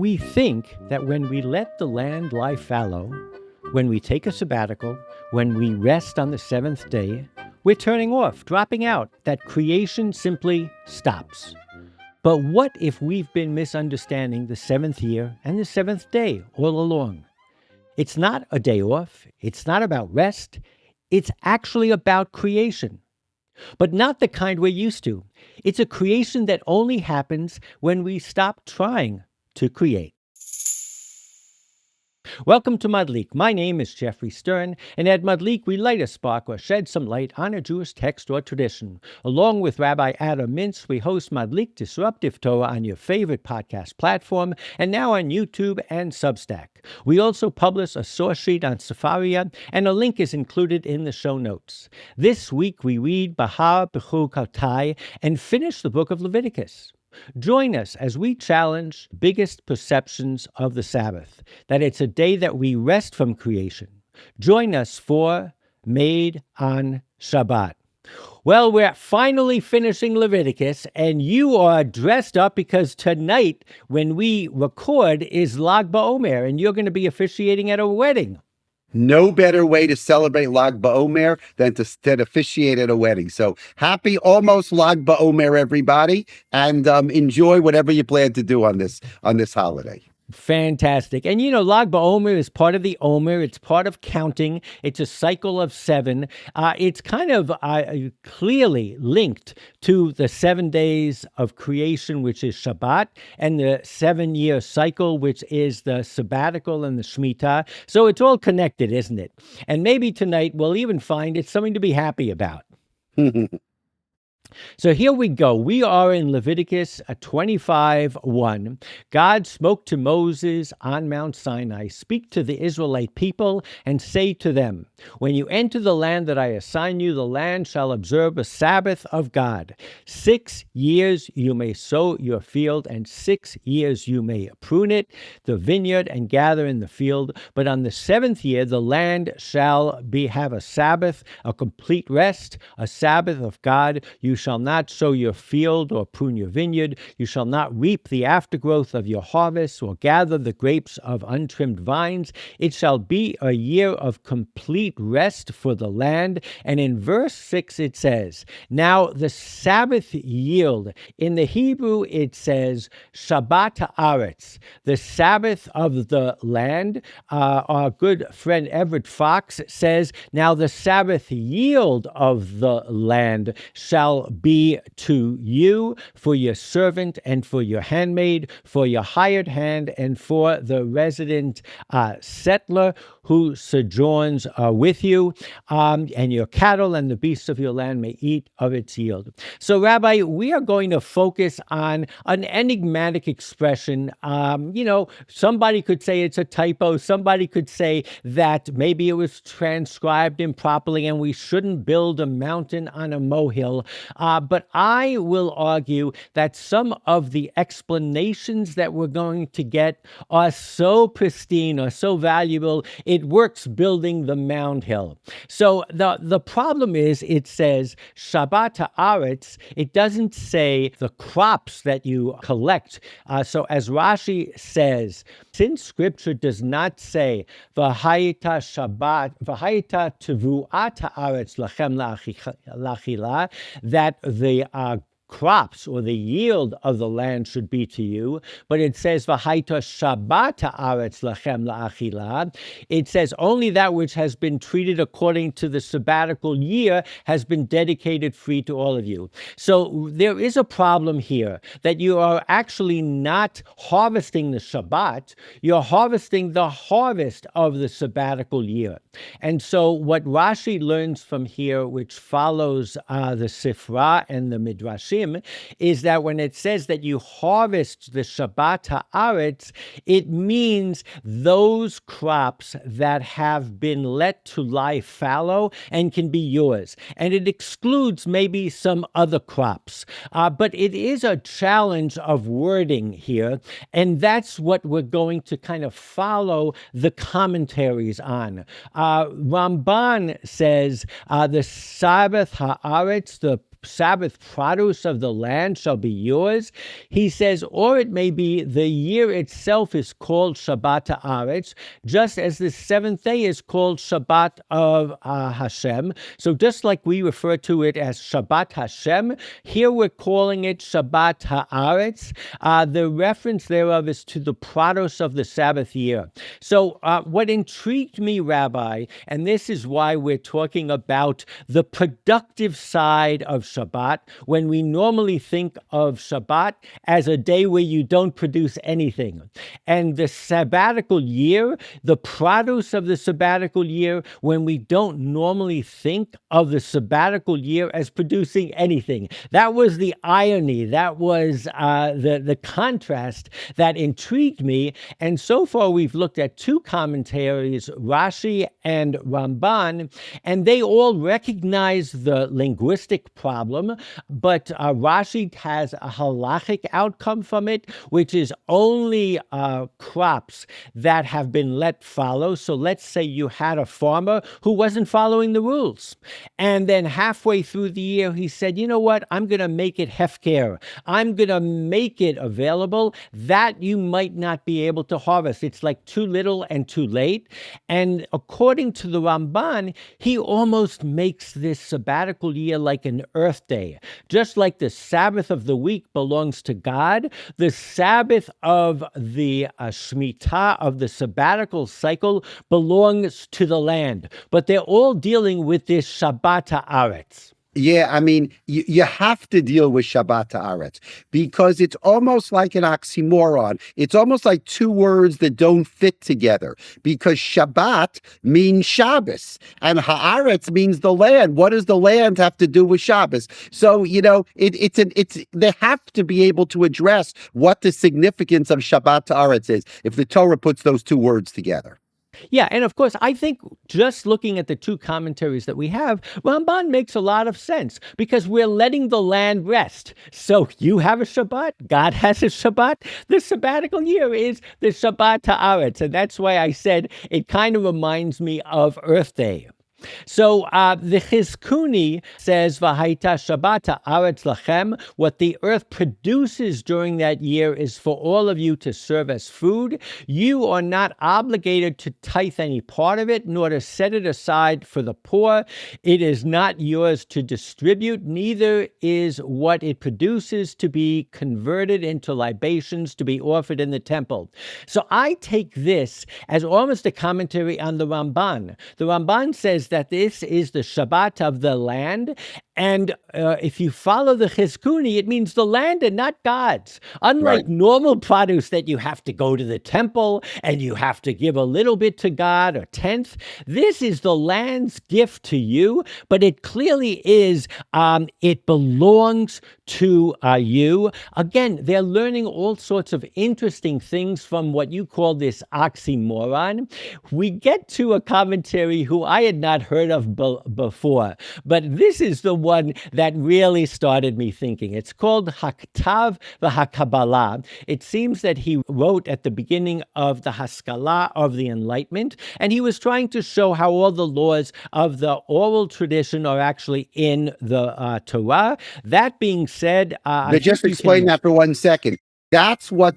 we think that when we let the land lie fallow, when we take a sabbatical, when we rest on the seventh day, we're turning off, dropping out, that creation simply stops. But what if we've been misunderstanding the seventh year and the seventh day all along? It's not a day off. It's not about rest. It's actually about creation. But not the kind we're used to. It's a creation that only happens when we stop trying to create. Welcome to Madlik. My name is Jeffrey Stern, and at Madlik we light a spark or shed some light on a Jewish text or tradition. Along with Rabbi Adam Mintz, we host Madlik Disruptive Torah on your favorite podcast platform, and now on YouTube and Substack. We also publish a source sheet on Sefaria, and a link is included in the show notes. This week we read Bahar B'Chukotai and finish the book of Leviticus. Join us as we challenge biggest perceptions of the Sabbath, that it's a day that we rest from creation. Join us for Made on Shabbat. Well, we're finally finishing Leviticus, and you are dressed up because tonight, when we record, is Lag BaOmer, and you're going to be officiating at a wedding. No better way to celebrate Lag BaOmer than to officiate at a wedding. So happy almost Lag BaOmer, everybody, and enjoy whatever you plan to do on this holiday. Fantastic. And you know, Lag BaOmer is part of the Omer. It's part of counting. It's a cycle of 7. It's kind of clearly linked to the 7 days of creation, which is Shabbat, and the 7-year cycle, which is the Sabbatical and the Shmita. So it's all connected, isn't it? And maybe tonight we'll even find it's something to be happy about. So here we go. We are in Leviticus 25:1. God spoke to Moses on Mount Sinai, "Speak to the Israelite people and say to them, when you enter the land that I assign you, the land shall observe a Sabbath of God. 6 years you may sow your field, and 6 years you may prune it, the vineyard, and gather in the field. But on the 7th year the land shall have a Sabbath, a complete rest, a Sabbath of God. You shall not sow your field or prune your vineyard. You shall not reap the aftergrowth of your harvest or gather the grapes of untrimmed vines. It shall be a year of complete rest for the land." And in verse 6 it says, now the Sabbath yield. In the Hebrew it says Shabbat Haaretz, the Sabbath of the land. Our good friend Everett Fox says, now the Sabbath yield of the land shall be to you, for your servant and for your handmaid, for your hired hand, and for the resident settler who sojourns with you, and your cattle and the beasts of your land may eat of its yield. So, Rabbi, we are going to focus on an enigmatic expression. Somebody could say it's a typo. Somebody could say that maybe it was transcribed improperly and we shouldn't build a mountain on a molehill. But I will argue that some of the explanations that we're going to get are so pristine or so valuable, it works building the mound hill. So the problem is it says Shabbat Haaretz. It doesn't say the crops that you collect. So as Rashi says, since Scripture does not say V'hayita Shabbat, V'hayita Tevuat Haaretz lachem la'achila, that the crops or the yield of the land should be to you, but it says V'hayta Shabbat Haaretz lachem la'achila. It says only that which has been treated according to the sabbatical year has been dedicated free to all of you. So there is a problem here that you are actually not harvesting the Shabbat, you're harvesting the harvest of the sabbatical year. And so what Rashi learns from here, which follows the Sifra and the Midrashim, is that when it says that you harvest the Shabbat Haaretz, it means those crops that have been let to lie fallow and can be yours. And it excludes maybe some other crops. But it is a challenge of wording here, and that's what we're going to kind of follow the commentaries on. Ramban says the Sabbath Haaretz, the Sabbath produce of the land shall be yours. He says, or it may be the year itself is called Shabbat Haaretz, just as the seventh day is called Shabbat of Hashem. So just like we refer to it as Shabbat Hashem, here we're calling it Shabbat Haaretz. The reference thereof is to the produce of the Sabbath year. So what intrigued me, Rabbi, and this is why we're talking about the productive side of Shabbat, when we normally think of Shabbat as a day where you don't produce anything. And the sabbatical year, the produce of the sabbatical year, when we don't normally think of the sabbatical year as producing anything. That was the irony. That was the contrast that intrigued me. And so far, we've looked at two commentaries, Rashi and Ramban, and they all recognize the linguistic problem, but Rashi has a halachic outcome from it, which is only crops that have been let follow. So let's say you had a farmer who wasn't following the rules, and then halfway through the year, he said, you know what, I'm going to make it hefker. I'm going to make it available. That you might not be able to harvest. It's like too little and too late. And according to the Ramban, he almost makes this sabbatical year like an earth day. Just like the Sabbath of the week belongs to God, the Sabbath of the Shmita, of the sabbatical cycle, belongs to the land. But they're all dealing with this Shabbat Haaretz. Yeah, I mean, you have to deal with Shabbat Haaretz because it's almost like an oxymoron. It's almost like two words that don't fit together because Shabbat means Shabbos and Haaretz means the land. What does the land have to do with Shabbos? So, you know, they have to be able to address what the significance of Shabbat Haaretz is if the Torah puts those two words together. Yeah, and of course, I think just looking at the two commentaries that we have, Ramban makes a lot of sense because we're letting the land rest. So you have a Shabbat, God has a Shabbat. The sabbatical year is the Shabbat Haaretz, and that's why I said it kind of reminds me of Earth Day. So the Chizkuni says, V'haita Shabbat haaretz lachem, what the earth produces during that year is for all of you to serve as food. You are not obligated to tithe any part of it, nor to set it aside for the poor. It is not yours to distribute, neither is what it produces to be converted into libations to be offered in the temple. So I take this as almost a commentary on the Ramban. The Ramban says that this is the Shabbat of the land. And if you follow the Chizkuni, it means the land and not God's. Unlike normal produce that you have to go to the temple and you have to give a little bit to God, a tenth, this is the land's gift to you, but it clearly is, it belongs to you. Again, they're learning all sorts of interesting things from what you call this oxymoron. We get to a commentary who I had not heard of before, but this is the one that really started me thinking. It's called Haktav v'Hakabbalah. It seems that he wrote at the beginning of the Haskalah of the Enlightenment, and he was trying to show how all the laws of the oral tradition are actually in the Torah. That being said, just explain that for 1 second. That's what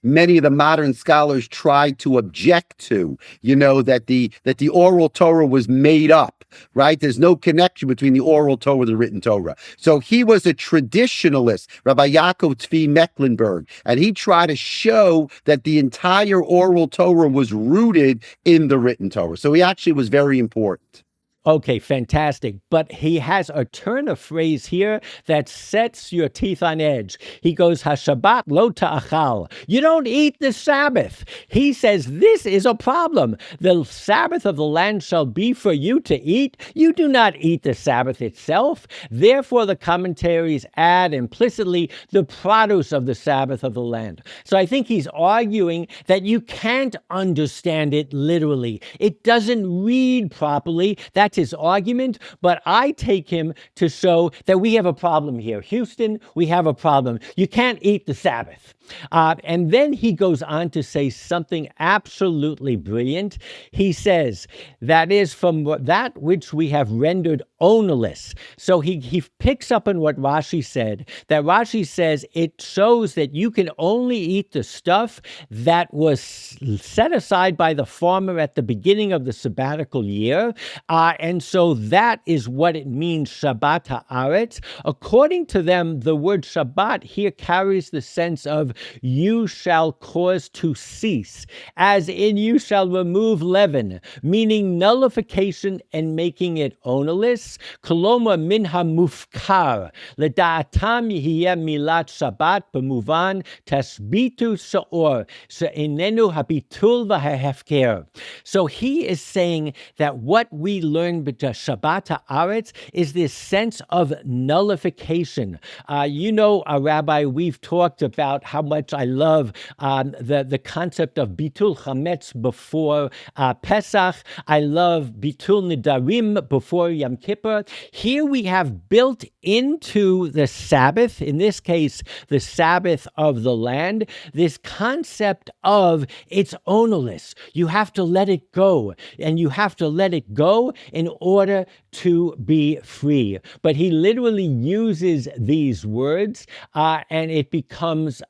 many of the modern scholars tried to object to, that the oral Torah was made up, right? There's no connection between the oral Torah and the written Torah. So he was a traditionalist, Rabbi Yaakov Tzvi Mecklenburg, and he tried to show that the entire oral Torah was rooted in the written Torah. So he actually was very important. Okay, fantastic. But he has a turn of phrase here that sets your teeth on edge. He goes, HaShabbat lo ta'achal. You don't eat the Sabbath. He says this is a problem. The Sabbath of the land shall be for you to eat. You do not eat the Sabbath itself. Therefore, the commentaries add implicitly the produce of the Sabbath of the land. So I think he's arguing that you can't understand it literally. It doesn't read properly. That's his argument, but I take him to show that we have a problem here. Houston, we have a problem. You can't eat the Sabbath. And then he goes on to say something absolutely brilliant. He says, that is from that which we have rendered ownerless. So he picks up on what Rashi said, that Rashi says it shows that you can only eat the stuff that was set aside by the farmer at the beginning of the sabbatical year. And so that is what it means, Shabbat Haaretz. According to them, the word Shabbat here carries the sense of you shall cause to cease, as in you shall remove leaven, meaning nullification and making it ownerless. Koloma min hamufkar, leda'atam yihiyeh milat Shabbat b'muvan tasbitu sha'or, she'inenu habitul v'hahefker. So he is saying that what we learn with Shabbat Haaretz is this sense of nullification. Rabbi, we've talked about how much I love the concept of bitul chametz before Pesach. I love bitul nidarim before Yom Kippur. Here we have built into the Sabbath, in this case, the Sabbath of the land, this concept of it's ownerless. You have to let it go, and you have to let it go in order to be free. But he literally uses these words, and it becomes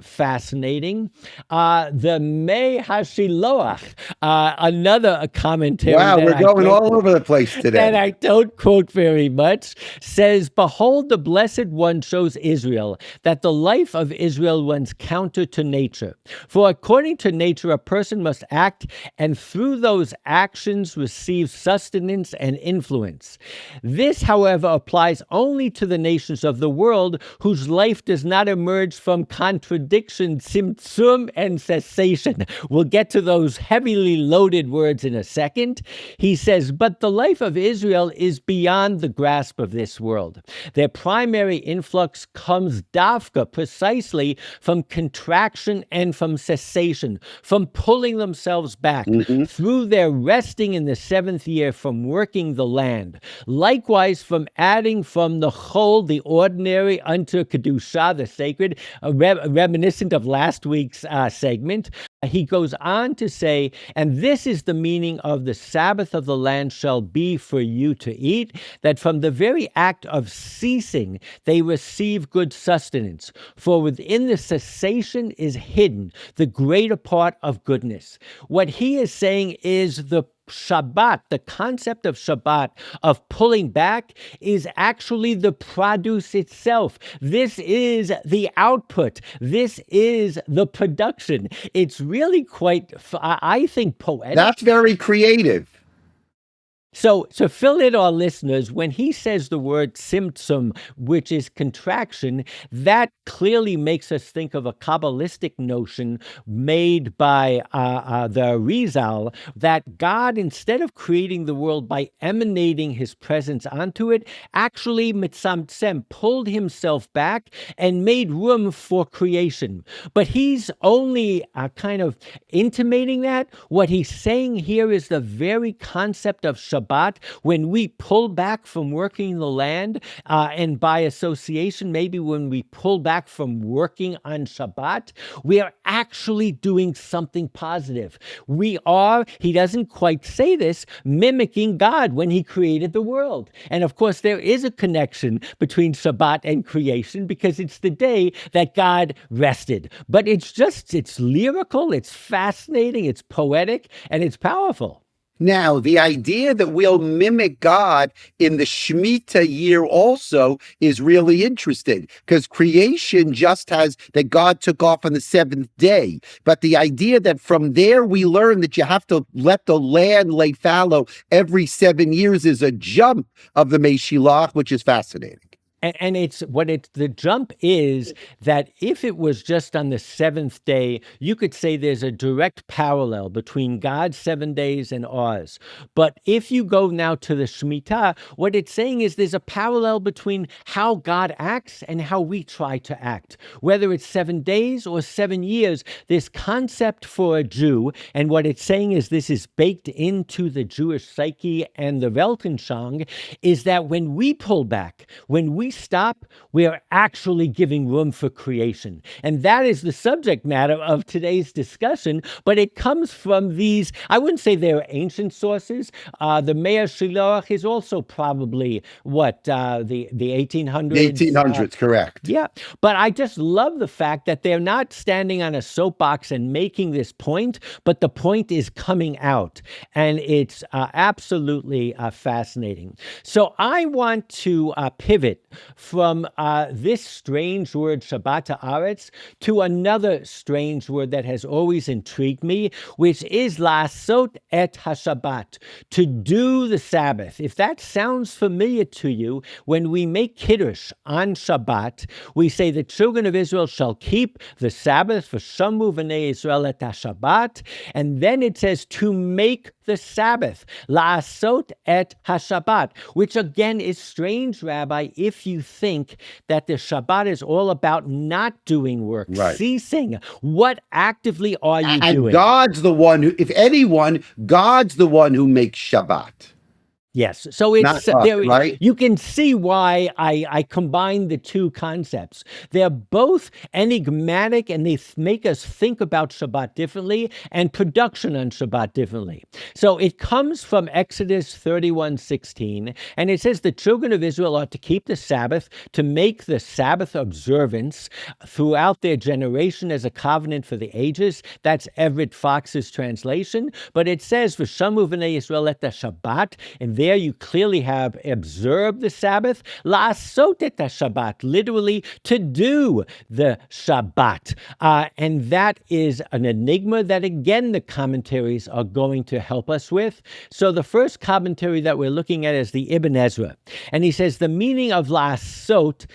fascinating. The Mei Hashiloach, another commentary. Wow, we're going all over the place today. That I don't quote very much, says, behold, the Blessed One shows Israel that the life of Israel runs counter to nature. For according to nature, a person must act, and through those actions receive sustenance and influence. This, however, applies only to the nations of the world whose life does not emerge from contradiction, Tzimtzum, and cessation. We'll get to those heavily loaded words in a second. He says, but the life of Israel is beyond the grasp of this world. Their primary influx comes dafka, precisely from contraction and from cessation, from pulling themselves back, through their resting in the seventh year from working the land. Likewise, from adding from the chol, the ordinary, unto kedusha, the sacred, reminiscent of last week's segment. He goes on to say, and this is the meaning of the Sabbath of the land shall be for you to eat, that from the very act of ceasing, they receive good sustenance. For within the cessation is hidden the greater part of goodness. What he is saying is the Shabbat, the concept of Shabbat, of pulling back, is actually the produce itself. This is the output. This is the production. It's really quite, I think, poetic. That's very creative. So to fill in our listeners, when he says the word Tzimtzum, which is contraction, that clearly makes us think of a Kabbalistic notion made by the Rizal, that God, instead of creating the world by emanating his presence onto it, actually mitzamtzem, pulled himself back and made room for creation. But he's only kind of intimating that. What he's saying here is the very concept of Shabbat. When we pull back from working the land, and by association, maybe when we pull back from working on Shabbat, we are actually doing something positive. We are, he doesn't quite say this, mimicking God when he created the world. And of course, there is a connection between Shabbat and creation because it's the day that God rested. But it's lyrical, it's fascinating, it's poetic, and it's powerful. Now, the idea that we'll mimic God in the Shmita year also is really interesting because creation just has that God took off on the seventh day. But the idea that from there we learn that you have to let the land lay fallow every 7 years is a jump of the Meshilach, which is fascinating. And the jump is that if it was just on the seventh day, you could say there's a direct parallel between God's 7 days and ours. But if you go now to the Shmita, what it's saying is there's a parallel between how God acts and how we try to act. Whether it's 7 days or 7 years, this concept for a Jew, and what it's saying is this is baked into the Jewish psyche and the Weltanschauung, is that when we pull back, when we stop, we are actually giving room for creation. And that is the subject matter of today's discussion, but it comes from these, I wouldn't say they're ancient sources. The Meir Shiloach is also probably, the 1800s? The 1800s, correct. Yeah, but I just love the fact that they're not standing on a soapbox and making this point, but the point is coming out, and it's absolutely fascinating. So I want to pivot from this strange word, Shabbat Haaretz, to another strange word that has always intrigued me, which is La'asot et HaShabbat, to do the Sabbath. If that sounds familiar to you, when we make Kiddush on Shabbat, we say the children of Israel shall keep the Sabbath, v'shamu v'nei Israel et HaShabbat, and then it says to make the Sabbath, La'asot et HaShabbat, which again is strange, Rabbi, if you think that the Shabbat is all about not doing work, ceasing. What actively are you doing? And God's the one who, if anyone, God's the one who makes Shabbat. Yes, so it's there, right? You can see why I combine the two concepts. They're both enigmatic, and they make us think about Shabbat differently and production on Shabbat differently. So it comes from Exodus 31:16, and it says the children of Israel are to keep the Sabbath, to make the Sabbath observance throughout their generation as a covenant for the ages. That's Everett Fox's translation, but it says v'shamu v'nei Israel et Shabbat, and there you clearly have observed the Sabbath, la'asot et Shabbat, literally to do the Shabbat. And that is an enigma that, again, the commentaries are going to help us with. So the first commentary that we're looking at is the Ibn Ezra. And he says the meaning of la'asot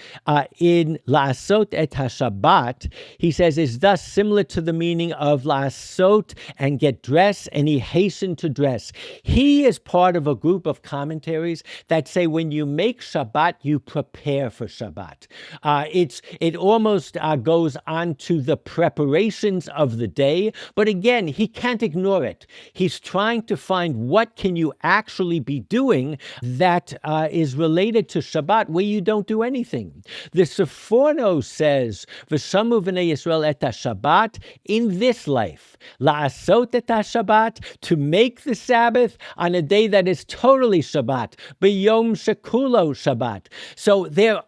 in la'asot et Shabbat, he says, is thus similar to the meaning of la'asot and get dressed, and he hastened to dress. He is part of a group of commentaries that say when you make Shabbat, you prepare for Shabbat. It almost goes on to the preparations of the day, but again, he can't ignore it. He's trying to find what can you actually be doing that is related to Shabbat where you don't do anything. The Seforno says, "V'shamu v'nei Yisrael et Shabbat," in this life, la'asot et Shabbat, to make the Sabbath on a day that is totally Shabbat, b'yom shekulo Shabbat. So they're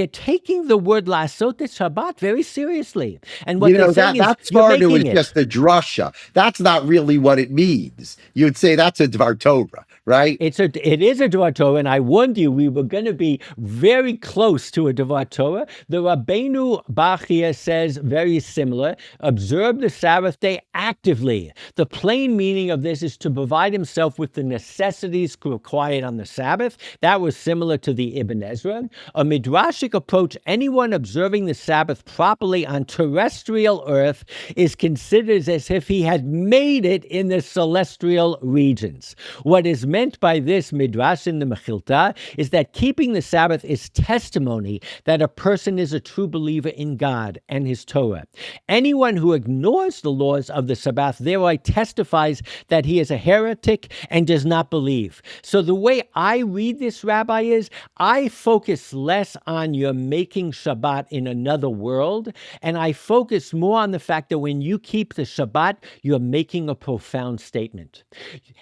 taking the word la'asot et Shabbat very seriously. And what they're saying that is, you're making is just a drasha. That's not really what it means. You'd say that's a Dvar Torah, right? It is a Dvar Torah, and I warned you we were going to be very close to a Dvar Torah. The Rabbeinu Bachia says very similar, observe the Sabbath day actively. The plain meaning of this is to provide himself with the necessities required on the Sabbath. That was similar to the Ibn Ezra. A midrashic approach, anyone observing the Sabbath properly on terrestrial earth is considered as if he had made it in the celestial regions. What is meant by this midrash in the Mechilta is that keeping the Sabbath is testimony that a person is a true believer in God and his Torah. Anyone who ignores the laws of the Sabbath thereby testifies that he is a heretic and does not believe. So the way I read this, Rabbi, is I focus less on your making Shabbat in another world, and I focus more on the fact that when you keep the Shabbat, you're making a profound statement.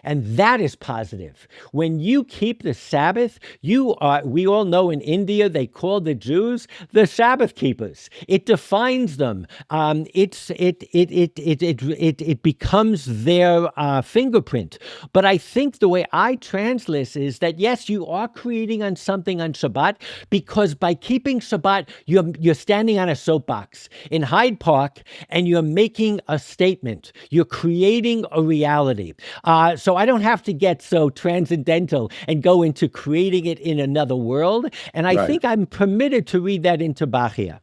And that is positive. When you keep the Sabbath, we all know in India, they call the Jews the Sabbath keepers. It defines them. It becomes their fingerprint. But I think the way I translate is that, yes, you are creating on something on Shabbat, because by keeping Shabbat, you're standing on a soapbox in Hyde Park and you're making a statement. You're creating a reality. So I don't have to get so transcendental and go into creating it in another world. And I think I'm permitted to read that into Bachia.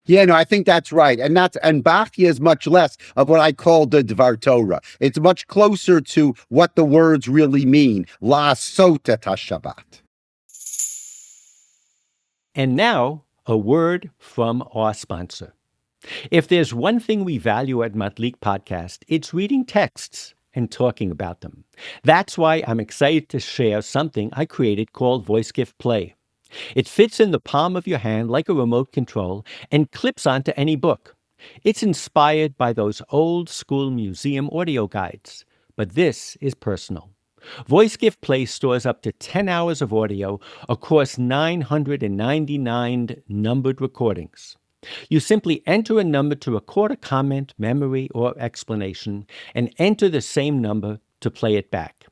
Yeah, no, I think that's right. And Bachia is much less of what I call the Dvar Torah. It's much closer to what the words really mean. La'asot et Shabbat. And now, a word from our sponsor. If there's one thing we value at Matlik Podcast, it's reading texts and talking about them. That's why I'm excited to share something I created called Voice Gift Play. It fits in the palm of your hand like a remote control and clips onto any book. It's inspired by those old school museum audio guides, but this is personal. VoiceGift Play stores up to 10 hours of audio across 999 numbered recordings. You simply enter a number to record a comment, memory, or explanation, and enter the same number to play it back.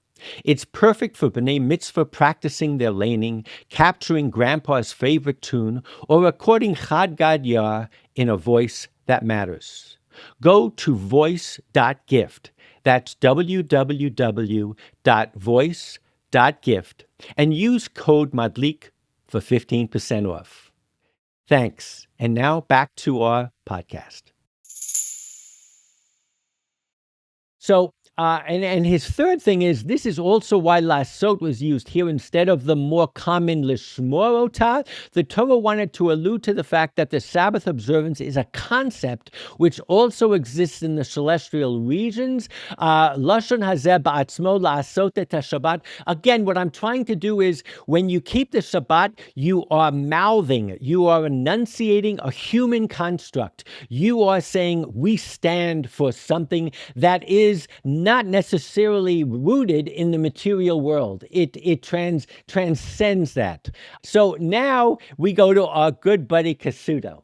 It's perfect for B'nai Mitzvah practicing their laning, capturing Grandpa's favorite tune, or recording Chad Gad Yar in a voice that matters. Go to voice.gift. That's www.voice.gift and use code MADLIK for 15% off. Thanks. And now back to our podcast. So, and his third thing is, this is also why lasot was used here instead of the more common lishmor ota. The Torah wanted to allude to the fact that the Sabbath observance is a concept which also exists in the celestial regions. Lashon hazeh ba'atzmo lasot et Shabbat. Again, what I'm trying to do is, when you keep the Shabbat, you are mouthing, you are enunciating a human construct. You are saying, we stand for something that is not necessarily rooted in the material world. It transcends that. So now we go to our good buddy Kasudo.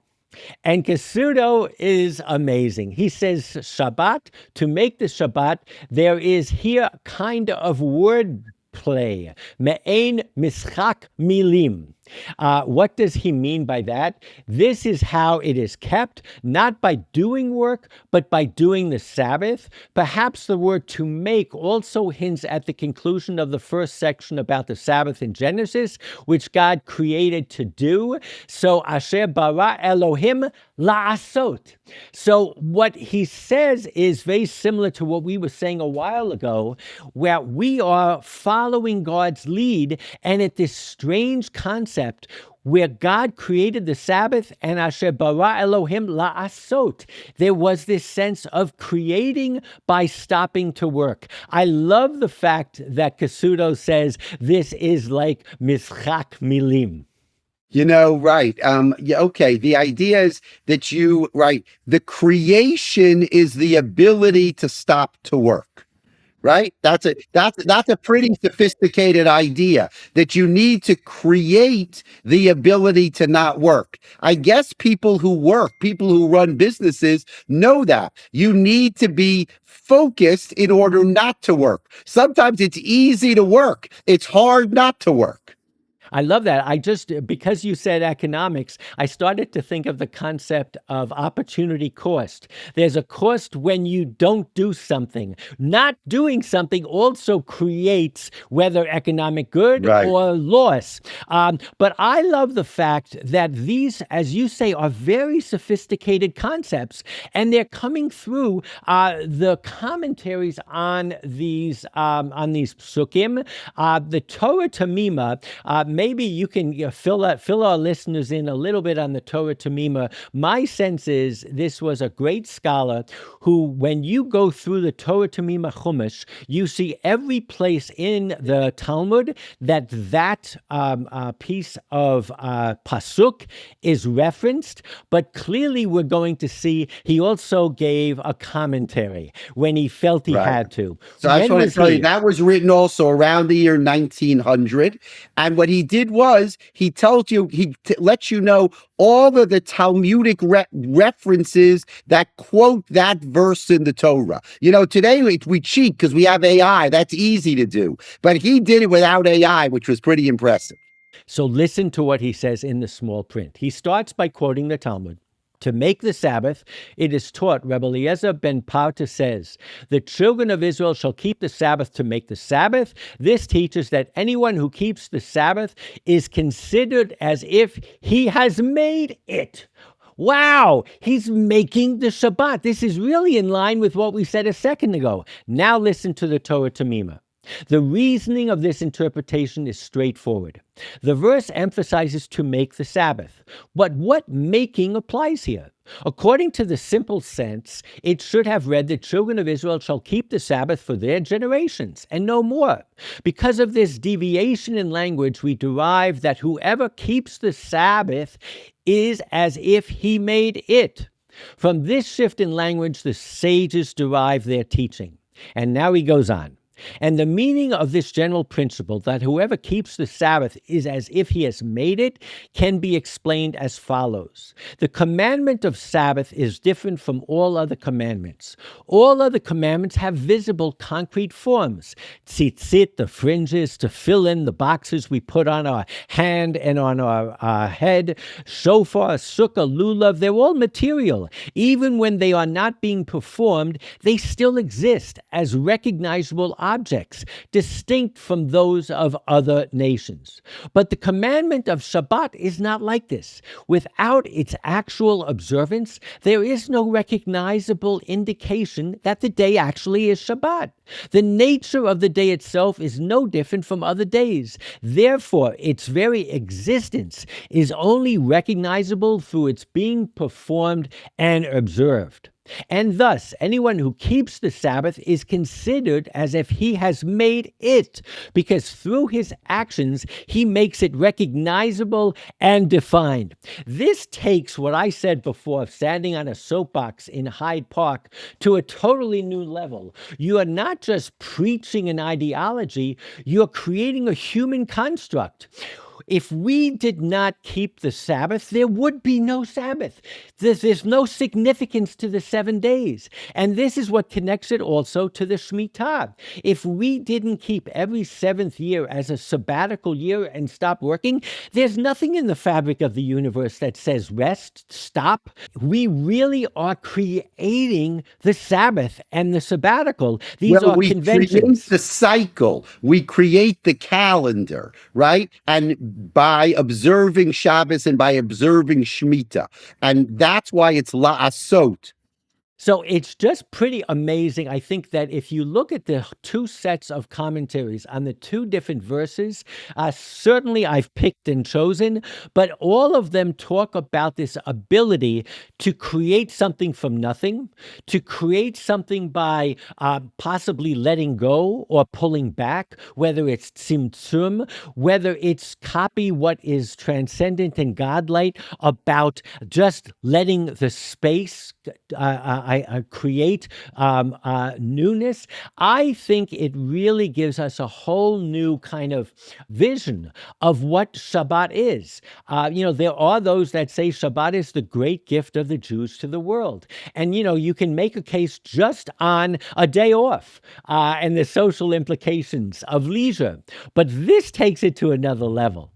And Kasudo is amazing. He says Shabbat, to make the Shabbat, there is here kind of word play. Me'ein mischak milim. What does he mean by that? This is how it is kept, not by doing work, but by doing the Sabbath. Perhaps the word to make also hints at the conclusion of the first section about the Sabbath in Genesis, which God created to do. So, Asher bara Elohim la'asot. So what he says is very similar to what we were saying a while ago, where we are following God's lead, and at this strange concept where God created the Sabbath, and Asher bara Elohim la'asot. There was this sense of creating by stopping to work. I love the fact that Kasudo says this is like mischak milim. Right. Yeah, okay. The idea is that the creation is the ability to stop to work. Right? That's a pretty sophisticated idea, that you need to create the ability to not work. I guess people who work, people who run businesses know that. You need to be focused in order not to work. Sometimes it's easy to work. It's hard not to work. I love that. Because you said economics, I started to think of the concept of opportunity cost. There's a cost when you don't do something. Not doing something also creates whether economic good or loss. But I love the fact that these, as you say, are very sophisticated concepts, and they're coming through the commentaries on these psukim. The Torah Temimah, maybe you can fill our listeners in a little bit on the Torah Temimah. My sense is this was a great scholar who, when you go through the Torah Temimah Chumash, you see every place in the Talmud that piece of pasuk is referenced, but clearly we're going to see he also gave a commentary when he felt he had to. So I just want to tell you, that was written also around the year 1900, and what he did was he tells you, lets you know all of the Talmudic references that quote that verse in the Torah. Today we cheat because we have AI. That's easy to do. But he did it without AI, which was pretty impressive. So listen to what he says in the small print. He starts by quoting the Talmud. To make the Sabbath, it is taught, Rebbe Eliezer ben Parta says, the children of Israel shall keep the Sabbath to make the Sabbath. This teaches that anyone who keeps the Sabbath is considered as if he has made it. Wow, he's making the Shabbat. This is really in line with what we said a second ago. Now listen to the Torah Temimah. The reasoning of this interpretation is straightforward. The verse emphasizes to make the Sabbath, but what making applies here? According to the simple sense, it should have read, the children of Israel shall keep the Sabbath for their generations, and no more. Because of this deviation in language, we derive that whoever keeps the Sabbath is as if he made it. From this shift in language, the sages derive their teaching. And now he goes on. And the meaning of this general principle, that whoever keeps the Sabbath is as if he has made it, can be explained as follows. The commandment of Sabbath is different from all other commandments. All other commandments have visible, concrete forms. Tzitzit, the fringes, to fill in the boxes we put on our hand and on our head. Shofar, sukkah, lulav, they're all material. Even when they are not being performed, they still exist as recognizable objects, distinct from those of other nations. But the commandment of Shabbat is not like this. Without its actual observance, there is no recognizable indication that the day actually is Shabbat. The nature of the day itself is no different from other days. Therefore, its very existence is only recognizable through its being performed and observed. And thus, anyone who keeps the Sabbath is considered as if he has made it, because through his actions, he makes it recognizable and defined. This takes what I said before, standing on a soapbox in Hyde Park, to a totally new level. You are not just preaching an ideology, you're creating a human construct. If we did not keep the Sabbath, there would be no Sabbath. There's no significance to the 7 days. And this is what connects it also to the Shmita. If we didn't keep every seventh year as a sabbatical year and stop working, there's nothing in the fabric of the universe that says rest, stop. We really are creating the Sabbath and the sabbatical. These are we conventions. Create the cycle. We create the calendar, right? And by observing Shabbos and by observing Shmita. And that's why it's la'asot. So it's just pretty amazing. I think that if you look at the two sets of commentaries on the two different verses, certainly I've picked and chosen, but all of them talk about this ability to create something from nothing, to create something by possibly letting go or pulling back, whether it's Tzimtzum, whether it's copy what is transcendent and godlike about just letting the space create newness. I think it really gives us a whole new kind of vision of what Shabbat is. There are those that say Shabbat is the great gift of the Jews to the world. And, you can make a case just on a day off and the social implications of leisure. But this takes it to another level.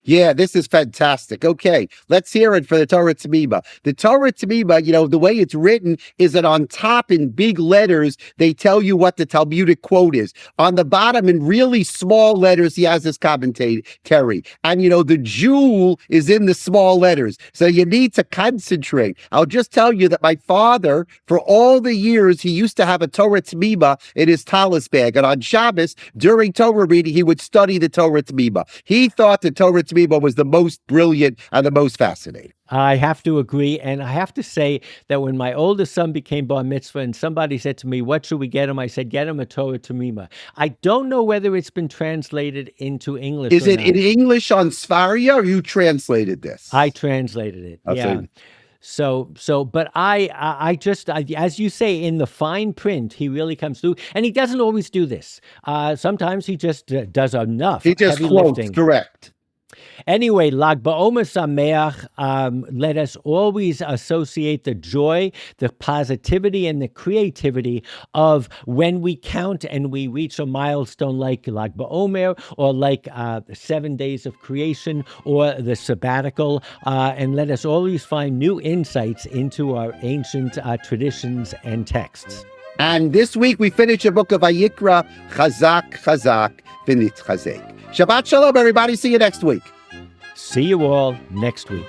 Yeah, this is fantastic. Okay, let's hear it for the Torah Temimah. The Torah Temimah, the way it's written is that on top in big letters, they tell you what the Talmudic quote is. On the bottom in really small letters, he has this commentary. And, the jewel is in the small letters. So you need to concentrate. I'll just tell you that my father, for all the years, he used to have a Torah Temimah in his tallis bag. And on Shabbos, during Torah reading, he would study the Torah Temimah. He thought the Torah Temimah was the most brilliant and the most fascinating. I have to agree. And I have to say that when my oldest son became bar mitzvah and somebody said to me, what should we get him? I said, get him a Torah Temimah. I don't know whether it's been translated into English. Is it in English on Svaria or you translated this? I translated it. Yeah. But I just, as you say, in the fine print, he really comes through. And he doesn't always do this. Sometimes he just does enough. He just quotes, lifting. Correct. Anyway, Lag BaOmer Sameach, let us always associate the joy, the positivity, and the creativity of when we count and we reach a milestone like Lag BaOmer or like 7 days of creation or the Sabbatical, and let us always find new insights into our ancient traditions and texts. And this week we finish the book of Vayikra, Chazak, V'nit Chazek. Shabbat Shalom, everybody. See you next week. See you all next week.